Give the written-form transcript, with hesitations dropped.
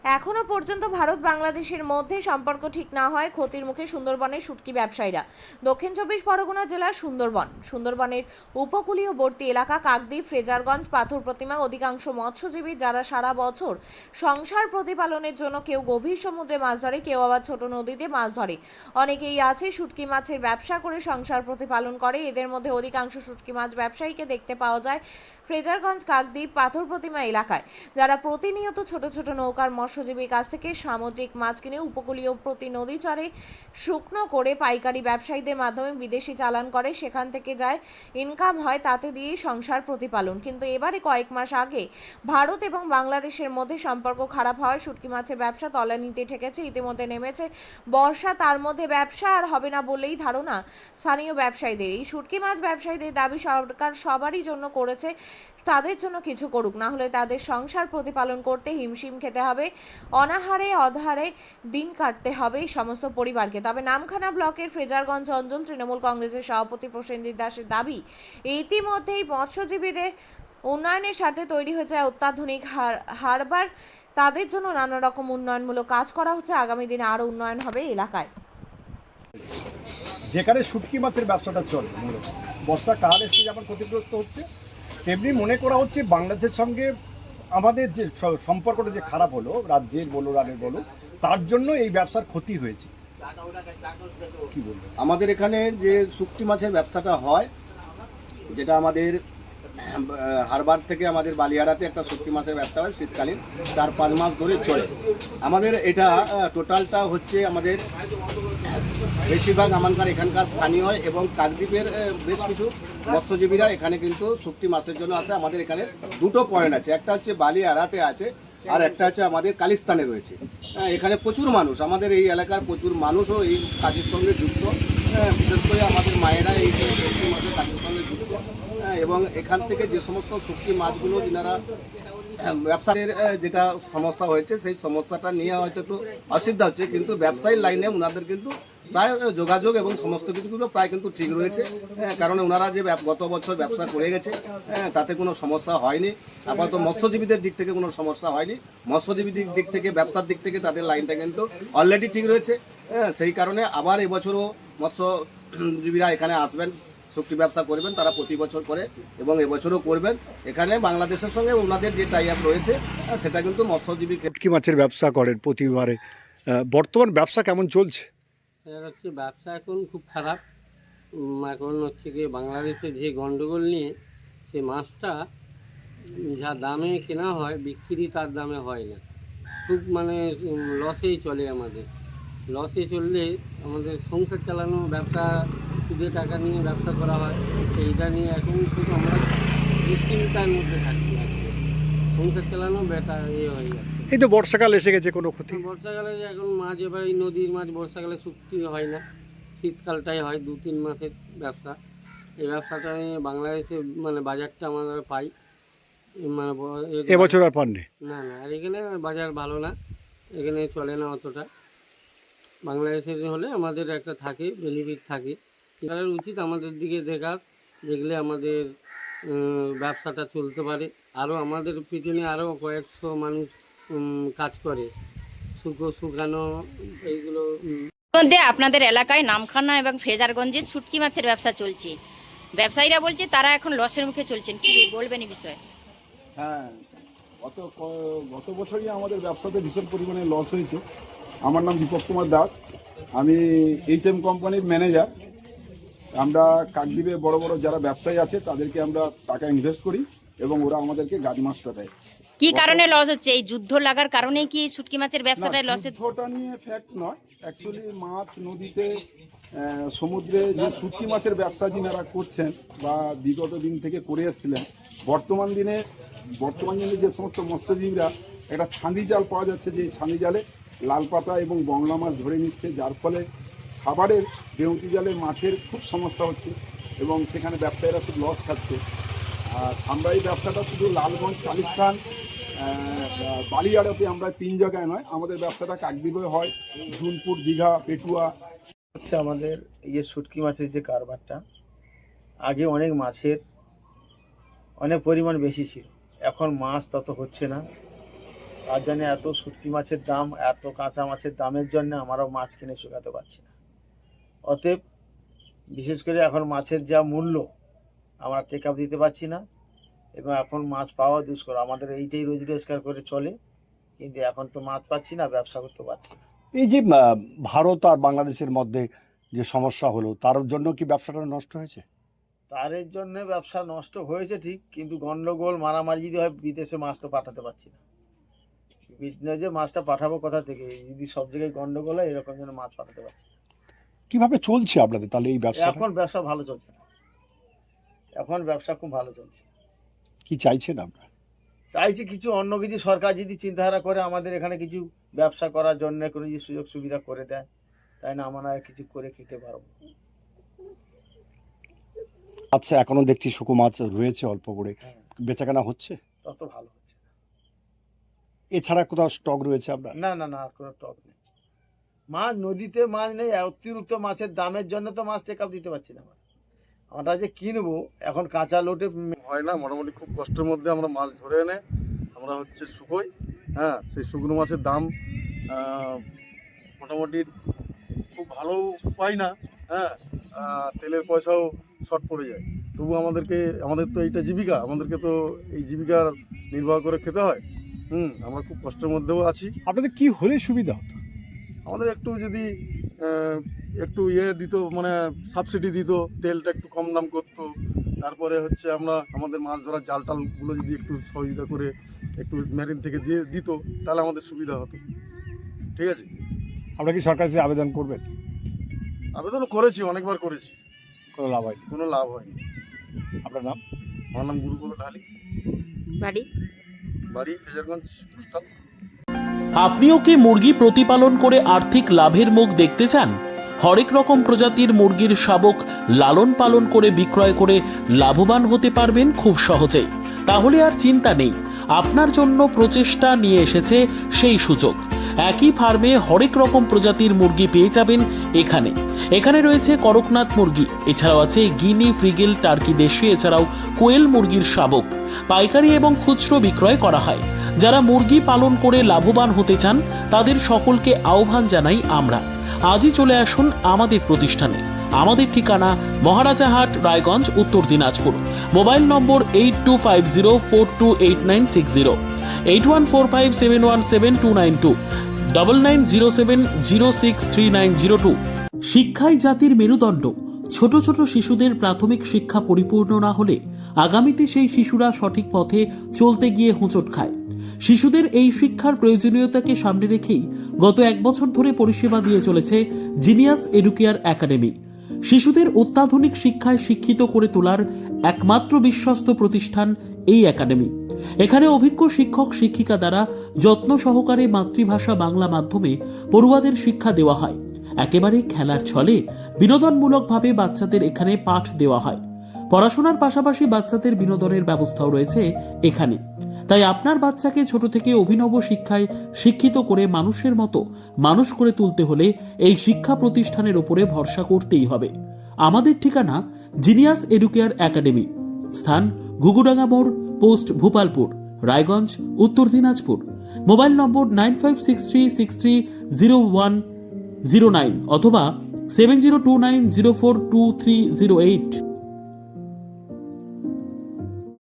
এখনো পর্যন্ত ভারত বাংলাদেশের মধ্যে সম্পর্ক ঠিক না হয় ক্ষতির মুখে সুন্দরবনের শুটকি ব্যবসায়ীরা। দক্ষিণ চব্বিশ পরগনা জেলার সুন্দরবনের উপকূলীয়বর্তী এলাকা কাকদ্বীপ, ফ্রেজারগঞ্জ, পাথর প্রতিমা অধিকাংশ মৎস্যজীবী যারা সারা বছর সংসার প্রতিপালনের জন্য কেউ গভীর সমুদ্রে মাছ ধরে, কেউ আবার ছোট নদীতে মাছ ধরে। অনেকেই আছে শুটকি মাছের ব্যবসা করে সংসার প্রতিপালন করে। এদের মধ্যে অধিকাংশ শুটকি মাছ ব্যবসায়ীকে দেখতে পাওয়া যায় ফ্রেজারগঞ্জ, কাকদ্বীপ, পাথর প্রতিমা এলাকায়, যারা প্রতিনিয়ত ছোট ছোট নৌকার মৎস্যজীবীর কাছ থেকে সামুদ্রিক মাছ কিনে উপকূলীয় প্রতি নদী চরে শুকনো করে পাইকারি ব্যবসায়ীদের মাধ্যমে বিদেশি চালান করে, সেখান থেকে যায় ইনকাম হয়, তাতে দিয়েই সংসার প্রতিপালন। কিন্তু এবারে কয়েক মাস আগে ভারত এবং বাংলাদেশের মধ্যে সম্পর্ক খারাপ হয়, শুটকি মাছের ব্যবসা তলানিতে ঠেকেছে। ইতিমধ্যে নেমেছে বর্ষা, তার মধ্যে ব্যবসা আর হবে না বলেই ধারণা স্থানীয় ব্যবসায়ীদের। এই শুটকি মাছ ব্যবসায়ীদের দাবি সরকার সবারই জন্য করেছে, তাদের জন্য কিছু করুক, না হলে তাদের সংসার প্রতিপালন করতে হিমশিম খেতে হবে, অনাহারে অধারে দিন কাটতে হবে এই সমস্ত পরিবারকে। তবে নামখানা ব্লকের ফ্রেজারগঞ্জ অঞ্চল তৃণমূল কংগ্রেসের সভাপতি প্রসেনজিৎ দাসের দাবি, ইতিমধ্যেই মৎস্যজীবীদের উন্নয়নের সাথে তৈরি হয়েছে অত্যাধুনিক হারবার, তাদের জন্য নানা রকম উন্নয়নমূলক কাজ করা হচ্ছে। আগামী দিনে আরও উন্নয়ন হবে এলাকায়। যেখানে শুটকি মাছের ব্যবসাটা চলে, বর্ষাকাল এসে যেমন ক্ষতিগ্রস্ত হচ্ছে, তেমনি মনে করা হচ্ছে বাংলাদেশের সঙ্গে আমাদের যে সম্পর্কটা যে খারাপ হলো, রাজ্যের বলো রানের বলো, তার জন্য এই ব্যবসার ক্ষতি হয়েছে। কি বলবো, আমাদের এখানে যে শুটকি মাছের ব্যবসাটা হয়, যেটা আমাদের হারবার থেকে আমাদের বালিয়াড়াতে একটা শুটকি মাছের ব্যবসা হয়, শীতকালীন 4-5 মাস ধরে চলে। আমাদের এটা টোটালটা হচ্ছে আমাদের বেশিরভাগ আমানকার এখানকার স্থানীয় এবং কাকদ্বীপের বেশ কিছু মৎস্যজীবীরা এখানে কিন্তু শুটকি মাছের জন্য আসে। আমাদের এখানে দুটো পয়েন্ট আছে, একটা হচ্ছে বালিয়াড়াতে আছে আর একটা হচ্ছে আমাদের কালিস্তানে রয়েছে। এখানে প্রচুর মানুষ, আমাদের এই এলাকার প্রচুর মানুষও এই কাজের সঙ্গে যুক্ত, বিশেষ করে আমাদের মায়েরা এই শুটকি মাছের কাজের সঙ্গে যুক্ত। এবং এখান থেকে যে সমস্ত শুটকি মাছগুলো যিনারা ব্যবসায়ের যেটা সমস্যা হয়েছে, সেই সমস্যাটা নিয়ে হয়তো একটু অসুবিধা হচ্ছে, কিন্তু ব্যবসায়ীর লাইনে ওনাদের কিন্তু প্রায় যোগাযোগ এবং সমস্ত কিছুগুলো প্রায় কিন্তু ঠিক রয়েছে। কারণ ওনারা যে গত বছর ব্যবসা করে গেছে, তাতে কোনো সমস্যা হয়নি। আপাতত মৎস্যজীবীদের দিক থেকে কোনো সমস্যা হয়নি, মৎস্যজীবীদের দিক থেকে ব্যবসার দিক থেকে তাদের লাইনটা কিন্তু অলরেডি ঠিক রয়েছে। সেই কারণে আবার এবছরও মৎস্যজীবীরা এখানে আসবেন, শুটকি ব্যবসা করবেন, তারা প্রতি বছর করে এবং এবছরও করবেন। এখানে বাংলাদেশের সঙ্গে ওনাদের যে টাই আপ রয়েছে, সেটা কিন্তু মৎস্যজীবী শুটকি মাছের ব্যবসা করেন প্রতিবারে, বর্তমান ব্যবসা কেমন চলছে? হচ্ছে ব্যবসা এখন খুব খারাপ। এখন হচ্ছে কি বাংলাদেশে যে গন্ডগোল নিয়ে সে মাছটা যা দামে কেনা হয় বিক্রি তার দামে হয় না, খুব মানে লসেই চলে। আমাদের লসে চললে আমাদের সংসার চালানো, ব্যবসা সুদে টাকা নিয়ে ব্যবসা করা হয়, এইটা নিয়ে এখন খুব আমরা দুশ্চিন্তার মধ্যে থাকি। সংসার চালানো বেটা হয়ে যাচ্ছে। এই তো বর্ষাকাল এসে গেছে, কোনো ক্ষতি? বর্ষাকালে যে এখন মাছ, এবার এই নদীর মাছ বর্ষাকালে শুটকি হয় না, শীতকালটাই হয় 2-3 মাসের ব্যবসা। এই ব্যবসাটা নিয়ে বাংলাদেশে মানে বাজারটা আমরা পাই, মানে এবছর আর পাননি? না না, আর এখানে বাজার ভালো না, এখানে চলে না অতটা। বাংলাদেশে হলে আমাদের একটা থাকে, বেনিফিট থাকে। এটার উচিত আমাদের দিকে দেখলে আমাদের ব্যবসাটা চলতে পারে। আরও আমাদের পিছনে আরও কয়েকশো মানুষ কাজ করে, শুকানো এইগুলো। মধ্যে আপনাদের এলাকায় নামখানা এবং ফ্রেজারগঞ্জে শুটকি মাছের ব্যবসা চলছে, ব্যবসায়ীরা বলছে তারা এখন লসের মুখে চলছেন, কি বলবেন এই বিষয়ে? হ্যাঁ, গত বছরই আমাদের ব্যবসাতে ভীষণ পরিমাণে লস হয়েছে। আমার নাম দীপক কুমার দাস, আমি HM কোম্পানির ম্যানেজার। আমরা কাকদ্বীপে বড় বড় যারা ব্যবসায়ী আছে তাদেরকে আমরা টাকা ইনভেস্ট করি এবং ওরা আমাদেরকে গাছ মাছটা দেয়। কি কারণে লস হচ্ছে? এই যুদ্ধ লাগার কারণেই কি শুটকি মাছের ব্যবসাটায় লসে? যুদ্ধটা নিয়ে ফ্যাক্ট নয়, অ্যাকচুয়ালি মাছ নদীতে সমুদ্রে যে শুটকি মাছের ব্যবসা যিনারা করছেন বা বিগত দিন থেকে করে এসেছিলেন, বর্তমান দিনে যে সমস্ত মৎস্যজীবীরা একটা ছাঁদি জাল পাওয়া যাচ্ছে, যে ছাঁদি জালে লাল পাতা এবং বংলা মাছ ধরে নিচ্ছে, যার ফলে সাভারের বেউতি জালের মাছের খুব সমস্যা হচ্ছে এবং সেখানে ব্যবসায়ীরা খুব লস খাচ্ছে। আর আমরা এই ব্যবসাটা শুধু লালগঞ্জ, কালিস্তান, বালিয়াড়াতে আমরা 3 জায়গায় নয়, আমাদের ব্যবসাটা কাকদ্বীপে হয়, জুনপুর, দীঘা, পেটুয়া। হচ্ছে আমাদের এই যে শুটকি মাছের যে কারবারটা, আগে অনেক মাছের অনেক পরিমাণ বেশি ছিল, এখন মাছ তত হচ্ছে না। তার জন্য এত শুটকি মাছের দাম, এত কাঁচা মাছের দামের জন্য আমরাও মাছ কিনে শুকাতে পারছি না। অতএব বিশেষ করে এখন মাছের যা মূল্য আমরা টেক আপ দিতে পারছি না, এবং এখন মাছ পাওয়া দুষ্কর। আমাদের এইটাই রোজ রোজগার করে চলে, কিন্তু এখন তো মাছ পাচ্ছি না, ব্যবসা করতে পারছি না। এই যে ভারত আর বাংলাদেশের মধ্যে যে সমস্যা হলো, তার জন্য কি ব্যবসাটা নষ্ট হয়েছে? তারের জন্য ব্যবসা নষ্ট হয়েছে ঠিক, কিন্তু গন্ডগোল মারামারি যদি হয়, বিদেশে মাছ তো পাঠাতে পারছি না। বিজনেসে মাছটা পাঠাবো কোথা থেকে? যদি সব জায়গায় গন্ডগোল হয়, এরকম যেন মাছ পাঠাতে পারছি না। কিভাবে চলছে আপনাদের তাহলে এই ব্যবসা? এখন ব্যবসা ভালো চলছে না, এখন ব্যবসা খুব ভালো চলছে। কি চাইছেন আপনারা? চাইছি কিছু অন্য কিছু সরকার যদি চিন্তাধারা করে আমাদের এখানে কিছু ব্যবসা করার জন্য কোনো যদি সুযোগ সুবিধা করে দেয়, তাই না আমরা কিছু করে খেতে পারবো। আচ্ছা, এখনো দেখছি শুকো মাছ রয়েছে অল্প করে, বেচাকেনা হচ্ছে? তত ভালো হচ্ছে এছাড়া কোথাও স্টক রয়েছে আপনার? না। না না, আর কোনো টক নেই। মাছ নদীতে মাছ নেই, অতিরিক্ত মাছের দামের জন্য তো মাছ টেক আপ দিতে পারছি না। আমরা যে কিনবো এখন কাঁচা লোটে হয় না, মোটামুটি খুব কষ্টের মধ্যে আমরা মাছ ধরে এনে আমরা শুকোই। হ্যাঁ, সেই শুকনো মাছের দাম মোটামুটি খুব ভালো পাই না। হ্যাঁ, তেলের পয়সাও শর্ট পড়ে যায়। তবু আমাদের তো এইটা জীবিকা, আমাদেরকে তো এই জীবিকা নির্বাহ করে খেতে হয়। আমরা খুব কষ্টের মধ্যেও আছি। আপনাদের কি হলে সুবিধা হতো? আমাদের একটু যদি একটু দিত, মানে সাবসিডি দিত, তেলটা একটু কম দাম করতো। তারপরে আমাদের মাছ ধরার জাল টালগুলো যদি একটু সহযোগিতা করে একটু মেরিন থেকে দিয়ে দিত, তাহলে আমাদের সুবিধা হতো। ঠিক আছে, আপনারা কি সরকার কাছে আবেদন করবেন? আবেদনও করেছি, অনেকবার করেছি, কোনো লাভ হয়নি। কোনো লাভ হয়নি। আপনার নাম? আমার নাম গুরুকুল ঢালি, বাড়ি ফেজারগঞ্জ পোস্টাল। আপনিও কি মুরগি প্রতিপালন করে আর্থিক লাভের মুখ দেখতে চান? হরেক রকম প্রজাতির মুরগির শাবক লালন পালন করে বিক্রয় করে লাভবান হতে পারবেন খুব সহজেই। তাহলে আর চিন্তা নেই, আপনার জন্য প্রচেষ্টা নিয়ে এসেছে সেই সুযোগ। একই ফার্মে হরেক রকম প্রজাতির মুরগি পেয়ে যাবেন এখানে রয়েছে করকনাথ মুরগি, এছাড়াও আছে গিনি, ফ্রিগেল, টার্কি দেশি, এছাড়াও কোয়েল মুরগির শাবক। পাইকারি এবং খুচরো বিক্রয় করা হয়। যারা মুরগি পালন করে লাভবান হতে চান, তাদের সকলকে আহ্বান জানাই আমরা। আজই চলে আসুন আমাদের প্রতিষ্ঠানে। আমাদের ঠিকানা মহারাজাহাট, রায়গঞ্জ, উত্তর দিনাজপুর। মোবাইল নম্বর 8250428960, 8145717292, 9907063902। শিক্ষাই জাতির মেরুদণ্ড। ছোট ছোট শিশুদের প্রাথমিক শিক্ষা পরিপূর্ণ না হলে আগামীতে সেই শিশুরা সঠিক পথে চলতে গিয়ে হোঁচট খায়। শিশুদের এই শিক্ষার প্রয়োজনীয়তাকে সামনে রেখেই গত 1 বছর ধরে পরিষেবা দিয়ে চলেছে জিনিয়াস এডুকেয়ার একাডেমি। শিশুদের অত্যাধুনিক শিক্ষায় শিক্ষিত করে তোলার একমাত্র বিশ্বস্ত প্রতিষ্ঠান এই একাডেমি। এখানে অভিজ্ঞ শিক্ষক শিক্ষিকা দ্বারা যত্ন সহকারে মাতৃভাষা বাংলা মাধ্যমে পড়ুয়াদের শিক্ষা দেওয়া হয়। একেবারে খেলার ছলে বিনোদনমূলকভাবে বাচ্চাদের এখানে পাঠ দেওয়া হয়। পড়াশোনার পাশাপাশি বাচ্চাদের বিনোদনের ব্যবস্থাও রয়েছে এখানে। তাই আপনার বাচ্চাকে ছোট থেকে অভিনব শিক্ষায় শিক্ষিত করে মানুষের মতো মানুষ করে তুলতে হলে এই শিক্ষা প্রতিষ্ঠানের উপরে ভরসা করতেই হবে। আমাদের ঠিকানা জিনিয়াস এডুকেয়ার একাডেমি, স্থান ঘুঘুডাঙ্গা মোড়, পোস্ট ভূপালপুর, রায়গঞ্জ, উত্তর দিনাজপুর। মোবাইল নম্বর 9563630109 অথবা 7029042308।